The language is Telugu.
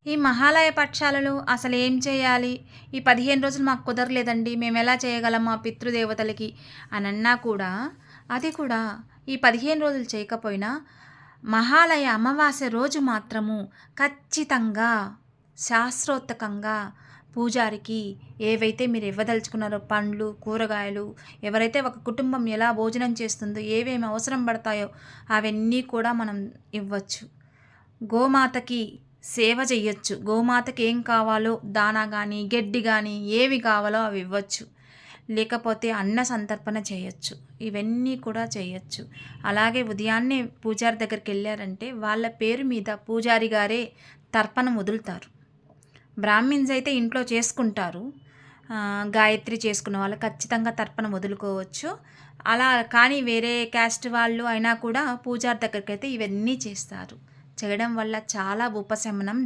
ఈ మహాలయ పక్షాలలో అసలేం చేయాలి? ఈ 15 రోజులు మాకు కుదరలేదండి. మేమెలా చేయగలం మా పితృదేవతలకి అనన్నా కూడా, అది కూడా ఈ 15 రోజులు చేయకపోయినా, మహాలయ అమావాస్య రోజు మాత్రము ఖచ్చితంగా శాస్త్రోక్తంగా పూజారికి ఏవైతే మీరు ఇవ్వదలుచుకున్నారో పండ్లు, కూరగాయలు, ఎవరైతే ఒక కుటుంబం ఎలా భోజనం చేస్తుందో, ఏవేమి అవసరం పడతాయో అవన్నీ కూడా మనం ఇవ్వచ్చు. గోమాతకి సేవ చెయ్యొచ్చు. గోమాతకి ఏం కావాలో దానా గానీ, గడ్డి గానీ ఏవి కావాలో అవి ఇవ్వచ్చు. లేకపోతే అన్న సంతర్పణ చేయొచ్చు. ఇవన్నీ కూడా చేయొచ్చు. అలాగే ఉదయాన్నే పూజారి దగ్గరికెళ్లారంటే వాళ్ళ పేరు మీద పూజారి గారే తర్పణం వదులుతారు. బ్రాహ్మిన్స్ అయితే ఇంట్లో చేసుకుంటారు. గాయత్రి చేసుకున్న వాళ్ళు ఖచ్చితంగా తర్పణం వదులుకోవచ్చు. అలా కానీ వేరే క్యాస్ట్ వాళ్ళు అయినా కూడా పూజారి దగ్గరికైతే ఇవన్నీ చేస్తారు. చేయడం వల్ల చాలా ఉపశమనం